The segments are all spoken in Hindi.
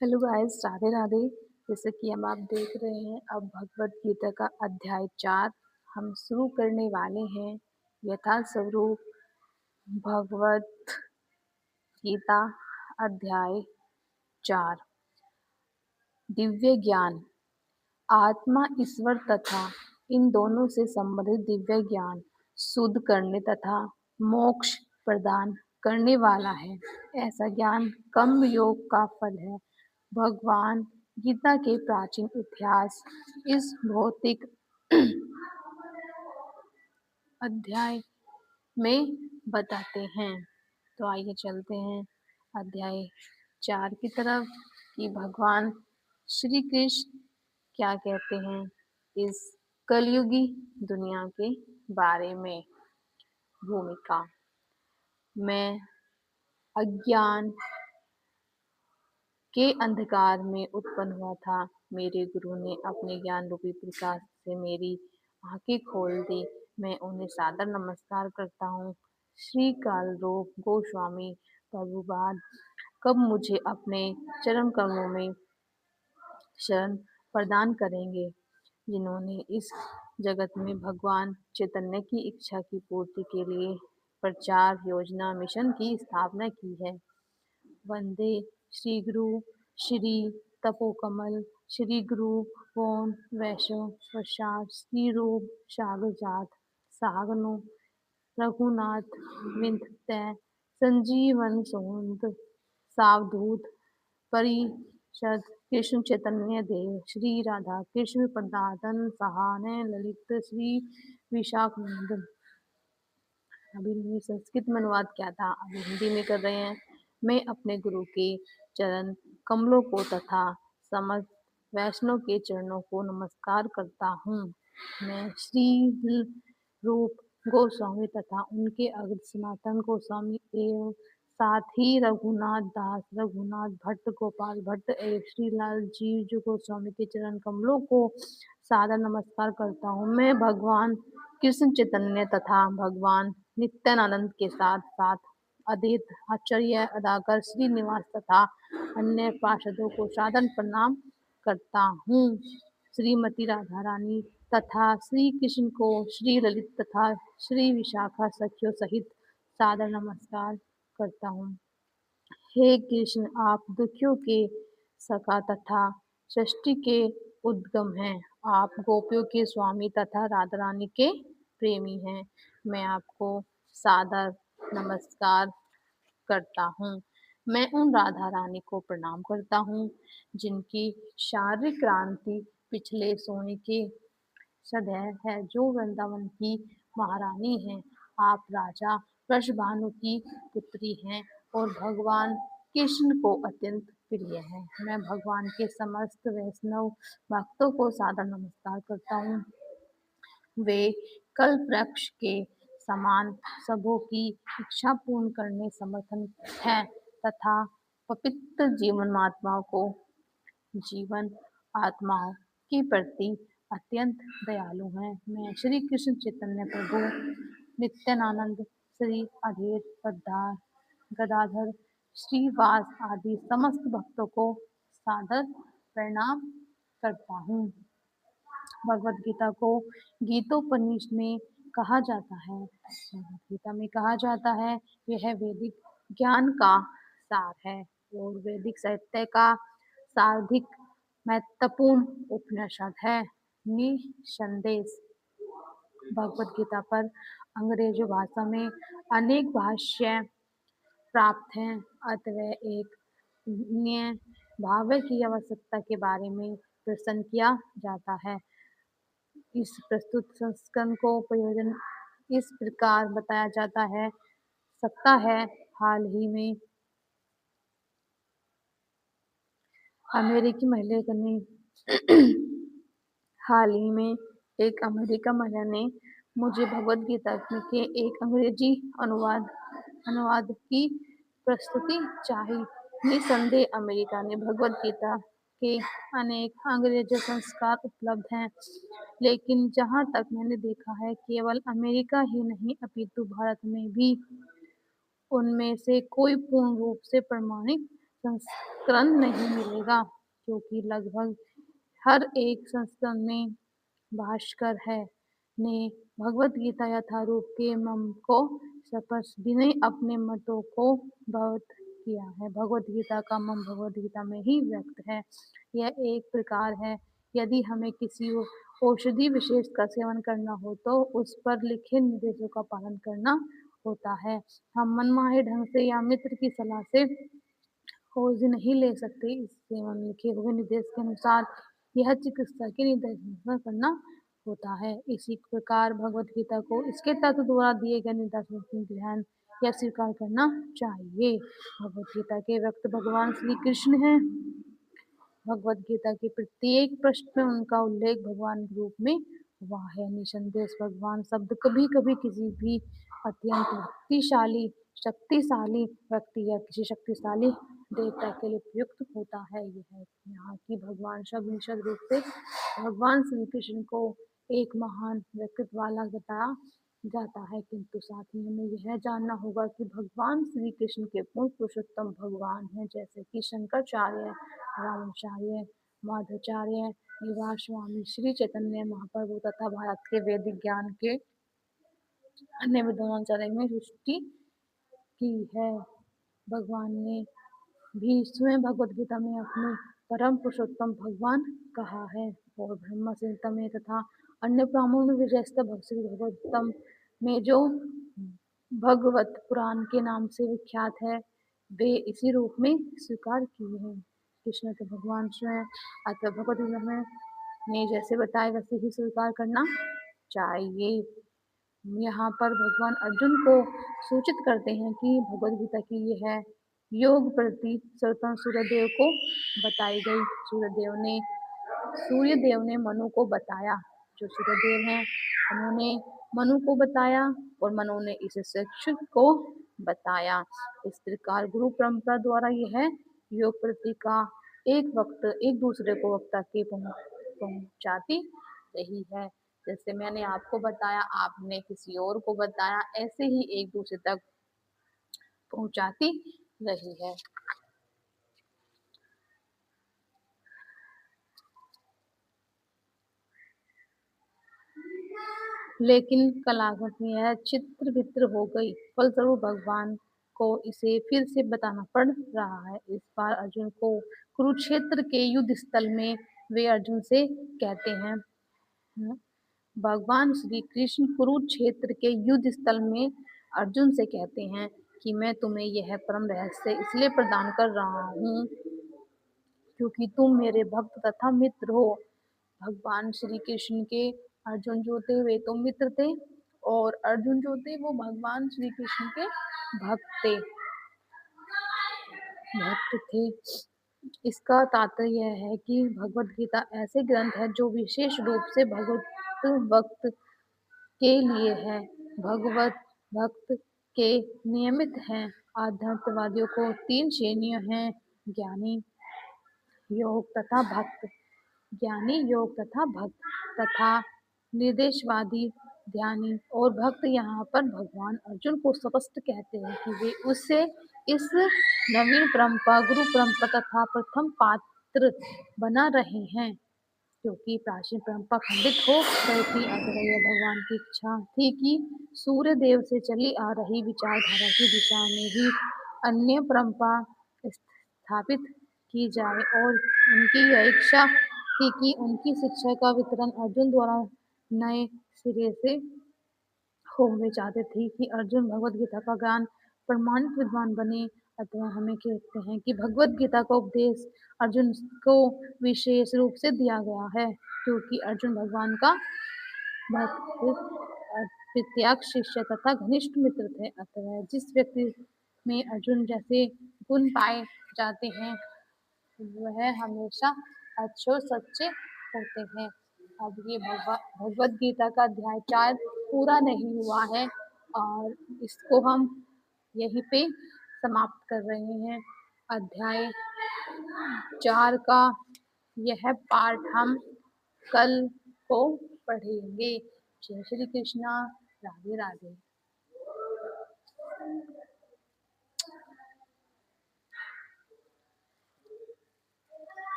Hello guys, Radhe Radhe. जैसे कि अब आप देख रहे हैं, अब भगवत गीता का अध्याय 4 हम शुरू करने वाले हैं। यथा स्वरूप भगवत गीता अध्याय 4। दिव्य ज्ञान। आत्मा, ईश्वर तथा इन दोनों से संबंधित दिव्य ज्ञान शुद्ध करने तथा मोक्ष प्रदान करने वाला है। ऐसा ज्ञान कर्म योग का फल है। भगवान गीता के प्राचीन इतिहास इस भौतिक अध्याय में बताते हैं। तो आइए चलते हैं अध्याय 4 की तरफ कि भगवान श्री कृष्ण क्या कहते हैं इस कलयुगी दुनिया के बारे में। भूमिका मैं अज्ञान के अंधकार में उत्पन्न हुआ था। मेरे गुरु ने अपने ज्ञान रूपी प्रकाश से मेरी आंखें खोल दी। मैं उन्हें सादर नमस्कार करता हूँ। श्री कालरूप गोस्वामी प्रभुपाद कब मुझे अपने चरण कमलों में शरण प्रदान करेंगे, जिन्होंने इस जगत में भगवान चैतन्य की इच्छा की पूर्ति के लिए प्रचार योजना मिशन की स्थापना की है। वंदे श्री गुरु श्री तपोकमल श्री गुरु पौन वैष्णव प्रसाद श्री रूप सागरजात सागनु रघुनाथ विंध्य संजीवन सोहंत सावधूत परिषद कृष्ण चैतन्य देव श्री राधा कृष्ण प्रदातन सहाने ललित श्री विशाखानंदन। अभी मैंने संस्कृत में अनुवाद किया था, अभी हिंदी में कर रहे हैं। मैं अपने गुरु के चरण कमलों को तथा समस्त वैष्णव के चरणों को नमस्कार करता हूँ। मैं श्री रूप गोस्वामी तथा उनके अग्र सनातन गोस्वामी एवं साथ ही रघुनाथ दास रघुनाथ भट्ट गोपाल भट्ट एवं श्रीलाल जीव जो गोस्वामी के चरण कमलों को सादर नमस्कार करता हूँ। मैं भगवान कृष्ण चैतन्य तथा भगवान नित्यानंद के साथ साथ अद्वैत आचार्य अदाकर श्रीनिवास तथा अन्य पार्षदों को सादर प्रणाम करता हूँ। श्रीमती राधा रानी तथा श्री कृष्ण को श्री ललित तथा श्री विशाखा सखियों सहित सादर नमस्कार करता हूँ। हे कृष्ण, आप दुखियों के सखा तथा सृष्टि के उद्गम हैं। आप गोपियों के स्वामी तथा राधा रानी के प्रेमी हैं। मैं आपको सादर नमस्कार करता हूँ। मैं उन राधा रानी को प्रणाम करता हूँ जिनकी शारीरिक क्रांति पिछले सोने के सदैव है, जो वृंदावन की महारानी हैं। आप राजा वृषभानु की पुत्री हैं और भगवान कृष्ण को अत्यंत प्रिय है। मैं भगवान के समस्त वैष्णव भक्तों को सादर नमस्कार करता हूँ। वे कल्प वृक्ष के समान सबों की इच्छा पूर्ण करने समर्थन है तथा पवित्र जीवन आत्माओं के प्रति अत्यंत दयालु हैं। मैं श्री कृष्ण चैतन्य प्रभु नित्यानंद श्री अद्वैत गदाधर श्रीवास आदि समस्त भक्तों को सादर प्रणाम करता हूँ। भगवत गीता को गीतोपनिषद में कहा जाता है, भगवत गीता में कहा जाता है यह वैदिक ज्ञान का सार है और वैदिक साहित्य का सर्वाधिक महत्वपूर्ण उपनिषद है। निसंदेह भगवत गीता पर अंग्रेजी भाषा में अनेक भाष्य प्राप्त हैं, अतः एक न्याय भाव की आवश्यकता के बारे में प्रश्न किया जाता है। इस प्रस्तुत संस्करण को प्रयोजन इस प्रकार बताया जाता है सकता है। हाल ही में अमेरिकी महिला ने हाल ही में एक अमेरिका महिला ने मुझे भगवत गीता के एक अंग्रेजी अनुवाद की प्रस्तुति चाहिए। निसंदेह अमेरिका में भगवत गीता के अनेक अंग्रेजी संस्कार उपलब्ध हैं, लेकिन जहाँ तक मैंने देखा है केवल अमेरिका ही नहीं अपितु भारत में भी उनमें से कोई पूर्ण रूप से प्रमाणित संस्करण नहीं मिलेगा, क्योंकि लगभग हर एक संस्करण में भास्कर है ने भगवत गीता यथारूप के मम को स्पष्ट भी नहीं अपने मतों को बहुत किया है। भगवत गीता का मम भगवत गीता में ही व्यक्त है। यह एक प्रकार है, यदि हमें किसी औषधि विशेष का सेवन करना हो तो उस पर लिखे निर्देशों का पालन करना होता है। हम मनमाने ढंग से या मित्र की सलाह से खोज नहीं ले सकते। इस सेवन लिखे हुए निर्देश के अनुसार यह चिकित्सा के निर्देशानुसार करना होता है। इसी प्रकार भगवत गीता को इसके तत्व द्वारा दिए गए निर्देशों की ध्यान या स्वीकार करना चाहिए। भगवत गीता के व्यक्त भगवान श्री कृष्ण हैं। भगवत गीता के प्रत्येक पृष्ठ में उनका उल्लेख भगवान के रूप में हुआ है। निसंदेह भगवान शब्द कभी कभी किसी भी अत्यंत शक्तिशाली व्यक्ति या किसी शक्तिशाली देवता के लिए प्रयुक्त होता है। यह यहाँ की भगवान शब्द निश्चित रूप से भगवान श्री कृष्ण को एक महान व्यक्तित्व वाला बताया जाता है, किंतु साथ ही हमें यह जानना होगा कि भगवान श्री कृष्ण के पूर्ण पुरुषोत्तम भगवान हैं, जैसे कि शंकराचार्य, रामाचार्य, माधवाचार्य, निवास स्वामी, श्री चैतन्य महाप्रभु तथा भारत के वैदिक ज्ञान के अन्य विद्वानाचार्य में सृष्टि की है। भगवान ने भी स्वयं भगवत गीता में अपने परम पुरुषोत्तम भगवान कहा है और ब्रह्म संहिता में तथा अन्य ब्राह्मणों में विजयस्त श्री भगवतम में जो भगवत पुराण के नाम से विख्यात है, वे इसी रूप में स्वीकार किए हैं। कृष्ण के भगवान स्वयं अथवा भगवत गीता में ने जैसे बताया वैसे ही स्वीकार करना चाहिए। यहाँ पर भगवान अर्जुन को सूचित करते हैं कि भगवत गीता की यह योग प्रति सर्वोत्तम सूर्यदेव को बताई गई। सूर्यदेव ने मनु को बताया। जो सूर्यदेव हैं उन्होंने मनु को बताया और मनु ने इस शिक्षक को बताया। इस प्रकार गुरु परंपरा द्वारा यह योग प्रति का एक वक्त एक दूसरे को वक्ता के पहुंचाती रही है। जैसे मैंने आपको बताया, आपने किसी और को बताया, ऐसे ही एक दूसरे तक पहुंचाती रही है। लेकिन कलात्मक में यह चित्र वित्र हो गई। फलस्वरूप भगवान को इसे फिर से बताना पड़ रहा है। इस बार अर्जुन को कुरुक्षेत्र के युद्ध स्थल में वे अर्जुन से कहते हैं, भगवान श्री कृष्ण कुरुक्षेत्र के युद्ध स्थल में अर्जुन से कहते हैं कि मैं तुम्हें यह परम रहस्य इसलिए प्रदान कर रहा हूँ क्योंकि तुम मेरे भक्त तथा मित्र हो। भगवान श्री कृष्ण के अर्जुन जो थे वे तो मित्र थे और अर्जुन जो थे वो भगवान श्री कृष्ण के भक्त थे। इसका तात्पर्य यह है कि भगवत गीता ऐसे ग्रंथ है जो विशेष रूप से भगवत भक्त के लिए है। भगवत भक्त के नियमित हैं। अध्यात्मवादियों को 3 श्रेणियां हैं, ज्ञानी, योग तथा भक्त। ज्ञानी, योग तथा भक्त तथा निर्देशवादी, ध्यानी और भक्त। यहाँ पर भगवान अर्जुन को स्पष्ट कहते हैं कि वे उससे इस नवीन परंपरा गुरु परंपरा तथा प्रथम पात्र बना रहे हैं, क्योंकि प्राचीन परंपरा खंडित हो गई थी। अतः यह भगवान की इच्छा थी कि सूर्य देव से चली आ रही विचारधारा की दिशा में ही अन्य परंपरा स्थापित की जाए और उनकी यह इच्छा थी कि उनकी शिक्षा का वितरण अर्जुन द्वारा नए सिरे से हो। वे चाहते थे कि अर्जुन भगवत गीता का ज्ञान प्रमाणित विद्वान बने। अतः हमें कहते हैं कि भगवत गीता का उपदेश अर्जुन को विशेष रूप से दिया गया है, क्योंकि अर्जुन भगवान का भक्त प्रत्यक्ष शिष्य तथा घनिष्ठ मित्र थे। अतः जिस व्यक्ति में अर्जुन जैसे गुण पाए जाते हैं वह हमेशा अच्छे और सच्चे होते हैं। अब ये भगवत गीता का अध्याय 4 पूरा नहीं हुआ है और इसको हम यहीं पे समाप्त कर रहे हैं। अध्याय 4 का यह पाठ हम कल को पढ़ेंगे। जय श्री कृष्णा। राधे राधे।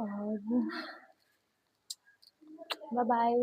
और बाय बाय।